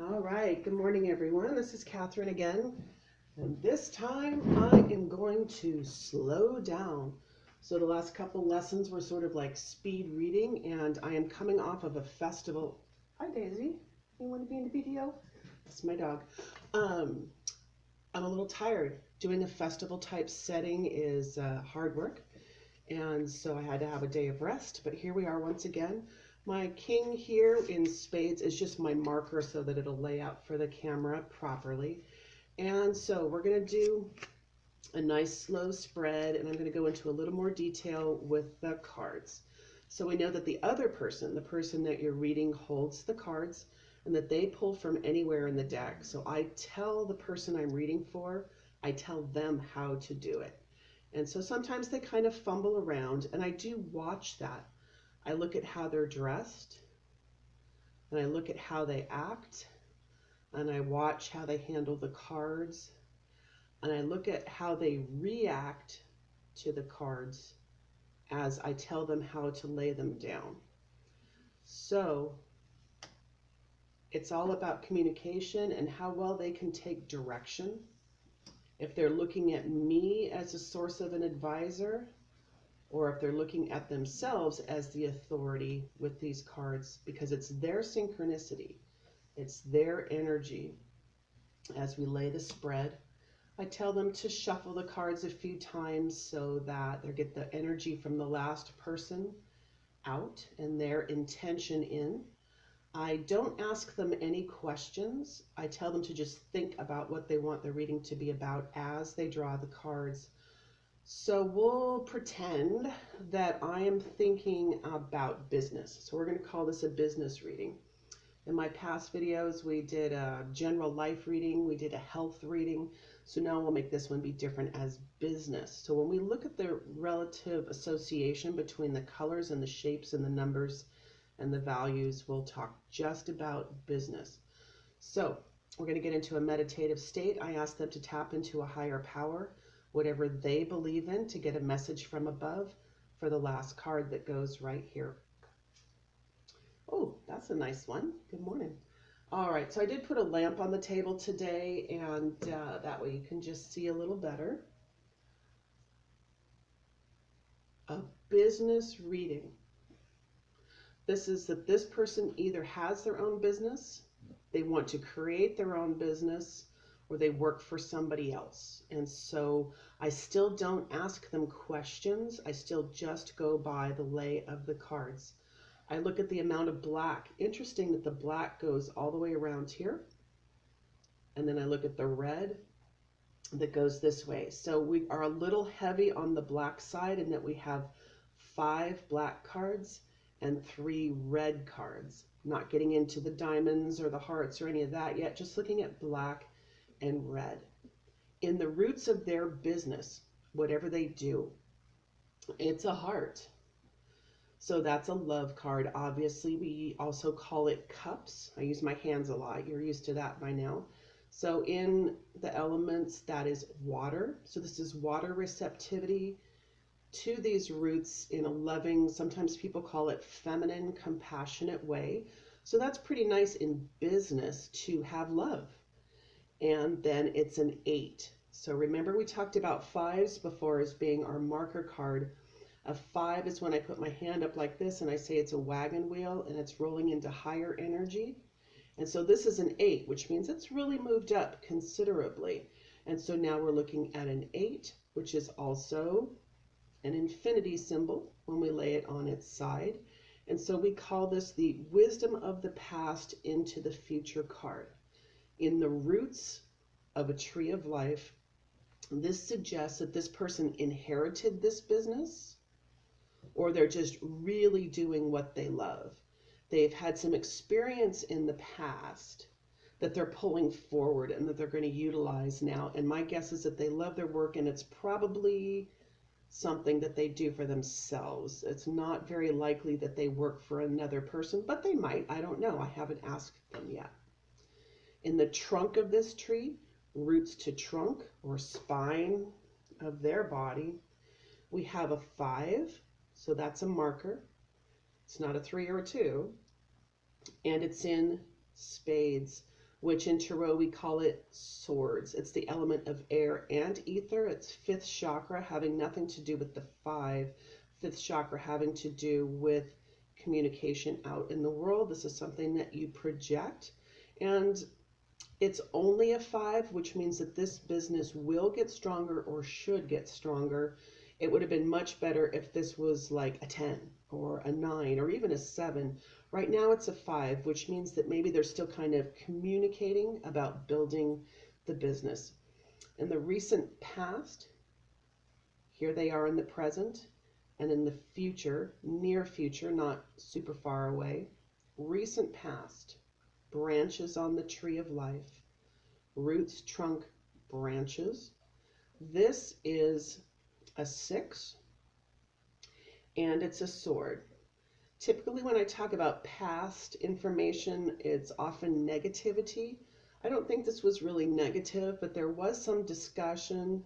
All right, good morning, everyone. This is Catherine again, and this time I am going to slow down. So, the last couple lessons were sort of like speed reading, and I am coming off of a festival. Hi, Daisy. You want to be in the video? That's my dog. Um, I'm a little tired. Doing a festival type setting is hard work, and so I had to have a day of rest. But here we are once again. My king here in spades is just my marker so that it'll lay out for the camera properly. And so we're going to do a nice slow spread, and I'm going to go into a little more detail with the cards. So we know that the other person, the person that you're reading, holds the cards and that they pull from anywhere in the deck. So I tell the person I'm reading for, I tell them how to do it. And so sometimes they kind of fumble around, and I do watch that. I look at how they're dressed, and I look at how they act, and I watch how they handle the cards, and I look at how they react to the cards as I tell them how to lay them down. So it's all about communication and how well they can take direction. If they're looking at me as a source of an advisor, or if they're looking at themselves as the authority with these cards, because it's their synchronicity, it's their energy. As we lay the spread, I tell them to shuffle the cards a few times so that they get the energy from the last person out and their intention in. I don't ask them any questions. I tell them to just think about what they want the reading to be about as they draw the cards. So we'll pretend that I am thinking about business. So we're going to call this a business reading. In my past videos, we did a general life reading, we did a health reading. So now we'll make this one be different as business. So when we look at the relative association between the colors and the shapes and the numbers and the values, we'll talk just about business. So we're going to get into a meditative state. I ask them to tap into a higher power, whatever they believe in, to get a message from above for the last card that goes right here. Oh, that's a nice one. Good morning. All right, so I did put a lamp on the table today, and that way you can just see a little better. A business reading. This is that this person either has their own business, they want to create their own business, or they work for somebody else. And so I still don't ask them questions. I still just go by the lay of the cards. I look at the amount of black. Interesting that the black goes all the way around here. And then I look at the red that goes this way. So we are a little heavy on the black side in that we have 5 black cards and 3 red cards. Not getting into the diamonds or the hearts or any of that yet, just looking at black and red. In the roots of their business, whatever they do, it's a heart. So that's a love card. Obviously, we also call it cups. I use my hands a lot. You're used to that by now. So in the elements, that is water. So this is water receptivity to these roots in a loving, sometimes people call it feminine, compassionate way. So that's pretty nice in business to have love. And then it's an 8. So remember we talked about 5s before as being our marker card. A 5 is when I put my hand up like this and I say it's a wagon wheel and it's rolling into higher energy. And so this is an 8, which means it's really moved up considerably. And so now we're looking at an 8, which is also an infinity symbol when we lay it on its side. And so we call this the wisdom of the past into the future card. In the roots of a tree of life, this suggests that this person inherited this business, or they're just really doing what they love. They've had some experience in the past that they're pulling forward and that they're going to utilize now. And my guess is that they love their work, and it's probably something that they do for themselves. It's not very likely that they work for another person, but they might. I don't know. I haven't asked them yet. In the trunk of this tree, roots to trunk or spine of their body, we have a 5. So that's a marker. It's not a 3 or a 2. And it's in spades. which in Tarot we call it swords. It's the element of air and ether. It's fifth chakra, having nothing to do with the five. Fifth chakra having to do with communication out in the world. This is something that you project. And it's only a 5, which means that this business will get stronger or should get stronger. It would have been much better if this was like a 10 or a 9 or even a 7. Right now it's a 5, which means that maybe they're still kind of communicating about building the business. In the recent past, here they are in the present, and in the future, near future, not super far away, recent past, branches on the tree of life, roots, trunk, branches. This is a 6, and it's a sword. Typically, when I talk about past information, it's often negativity. I don't think this was really negative, but there was some discussion.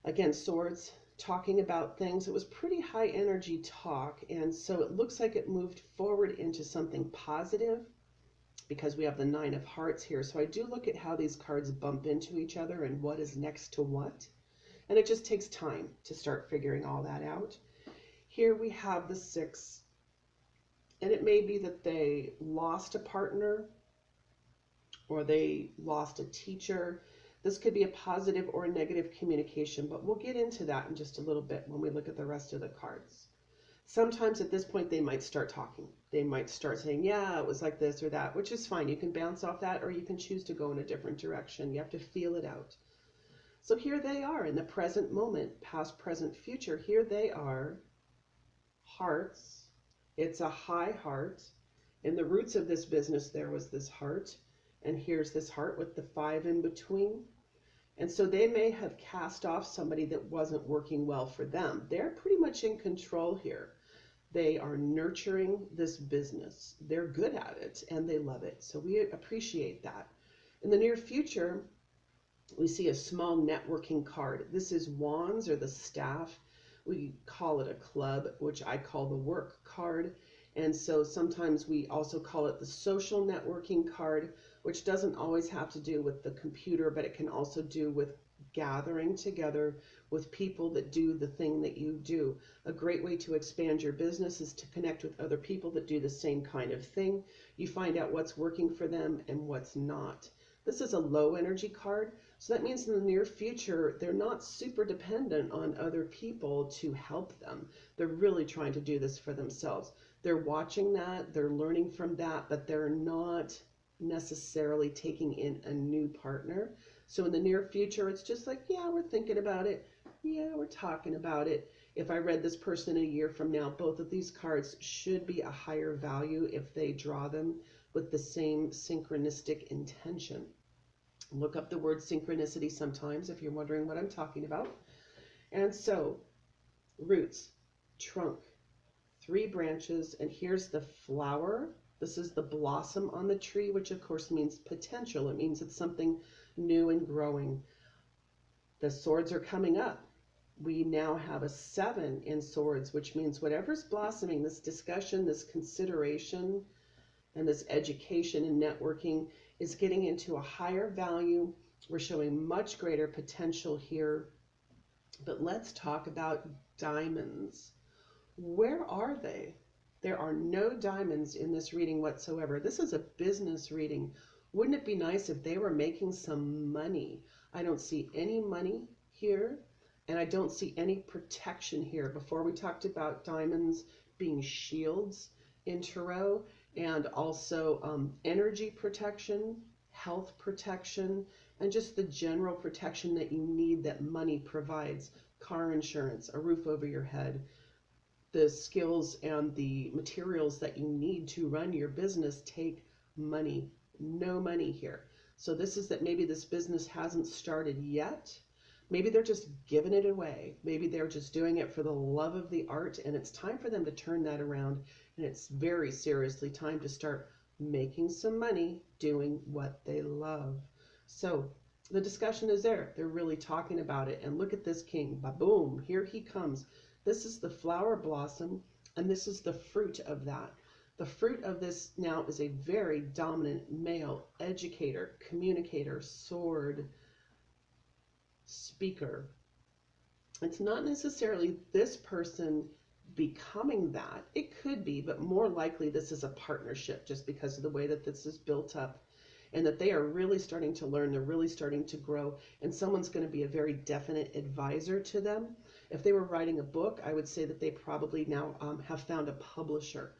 Again, swords, talking about things. It was pretty high energy talk, and so it looks like it moved forward into something positive because we have the 9 of hearts here. So I do look at how these cards bump into each other and what is next to what. And it just takes time to start figuring all that out. Here we have the 6. And it may be that they lost a partner or they lost a teacher. This could be a positive or a negative communication, but we'll get into that in just a little bit when we look at the rest of the cards. Sometimes at this point, they might start talking. They might start saying, yeah, it was like this or that, which is fine. You can bounce off that, or you can choose to go in a different direction. You have to feel it out. So here they are in the present moment, past, present, future. Here they are, hearts. It's a high heart. In the roots of this business, there was this heart. And here's this heart with the 5 in between. And so they may have cast off somebody that wasn't working well for them. They're pretty much in control here. They are nurturing this business. They're good at it and they love it. So we appreciate that. In the near future, we see a small networking card. This is wands, or the staff. We call it a club, which I call the work card. And so sometimes we also call it the social networking card, which doesn't always have to do with the computer, but it can also do with gathering together with people that do the thing that you do. A great way to expand your business is to connect with other people that do the same kind of thing. You find out what's working for them and what's not. This is a low energy card, so that means in the near future, they're not super dependent on other people to help them. They're really trying to do this for themselves. They're watching that, they're learning from that, but they're not necessarily taking in a new partner. So in the near future, it's just like, yeah, we're thinking about it. Yeah, we're talking about it. If I read this person a year from now, both of these cards should be a higher value if they draw them with the same synchronistic intention. Look up the word synchronicity sometimes if you're wondering what I'm talking about. And so, roots, trunk, 3 branches, and here's the flower. This is the blossom on the tree, which of course means potential. It means it's something new and growing. The swords are coming up. We now have a 7 in swords, which means whatever's blossoming, this discussion, this consideration, and this education and networking is getting into a higher value. We're showing much greater potential here. But let's talk about diamonds. Where are they? There are no diamonds in this reading whatsoever. This is a business reading. Wouldn't it be nice if they were making some money? I don't see any money here, and I don't see any protection here. Before we talked about diamonds being shields in Tarot, and also energy protection, health protection, and just the general protection that you need that money provides. Car insurance, a roof over your head, the skills and the materials that you need to run your business take money. No money here. So this is that maybe this business hasn't started yet. Maybe they're just giving it away. Maybe they're just doing it for the love of the art, and it's time for them to turn that around. And it's very seriously time to start making some money doing what they love. So the discussion is there. They're really talking about it. And look at this king. Ba-boom. Here he comes. This is the flower blossom, and this is the fruit of that. The fruit of this now is a very dominant male educator, communicator, sword, speaker. It's not necessarily this person becoming that. It could be, but more likely this is a partnership just because of the way that this is built up and that they are really starting to learn, they're really starting to grow, and someone's going to be a very definite advisor to them. If they were writing a book, I would say that they probably now have found a publisher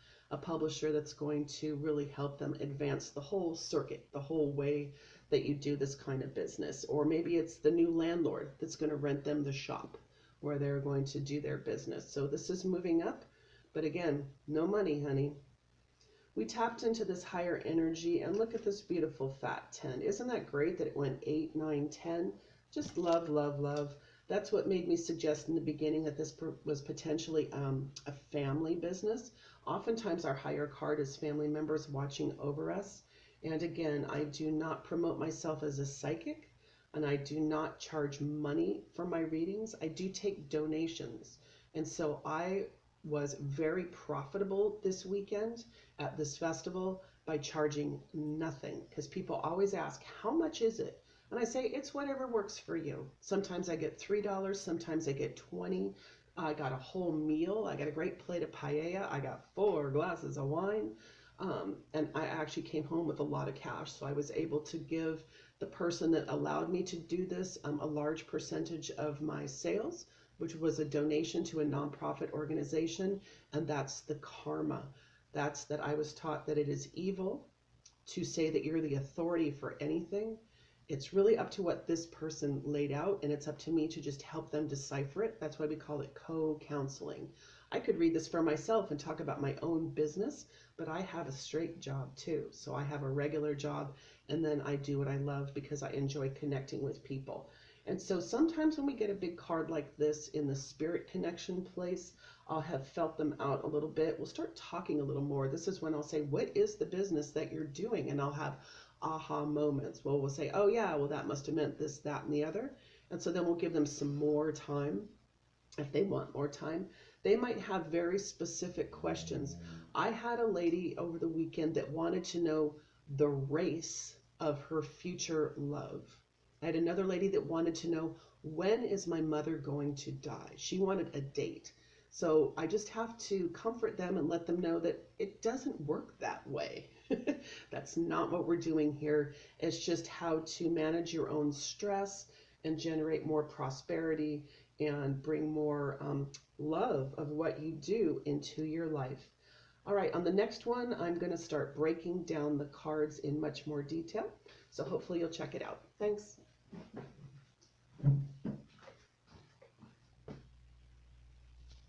that's going to really help them advance the whole circuit, the whole way that you do this kind of business. Or maybe it's the new landlord that's going to rent them the shop where they're going to do their business. So this is moving up, but again, no money, honey. We tapped into this higher energy, and look at this beautiful fat 10. Isn't that great that it went 8, 9, 10? Just love, love, love. That's what made me suggest in the beginning that this was potentially a family business. Oftentimes our higher card is family members watching over us. And again, I do not promote myself as a psychic, and I do not charge money for my readings. I do take donations. And so I was very profitable this weekend at this festival by charging nothing, because people always ask, how much is it? And I say, it's whatever works for you. Sometimes I get $3, sometimes I get 20. I got a whole meal. I got a great plate of paella. I got 4 glasses of wine. And I actually came home with a lot of cash. So I was able to give the person that allowed me to do this a large percentage of my sales, which was a donation to a nonprofit organization. And that's the karma. That's that I was taught that it is evil to say that you're the authority for anything. It's really up to what this person laid out, and it's up to me to just help them decipher it. That's why we call it co-counseling. I could read this for myself and talk about my own business, but I have a straight job too. So I have a regular job, and then I do what I love because I enjoy connecting with people. And so sometimes when we get a big card like this in the spirit connection place, I'll have felt them out a little bit. We'll start talking a little more. This is when I'll say, what is the business that you're doing? And I'll have aha moments. Well, we'll say, oh yeah, well that must have meant this, that, and the other. And so then we'll give them some more time if they want more time. They might have very specific questions. I had a lady over the weekend that wanted to know the race of her future love. I had another lady that wanted to know, when is my mother going to die? She wanted a date. So I just have to comfort them and let them know that it doesn't work that way. That's not what we're doing here. It's just how to manage your own stress and generate more prosperity and bring more love of what you do into your life. All right, on the next one, I'm going to start breaking down the cards in much more detail. So hopefully you'll check it out. Thanks.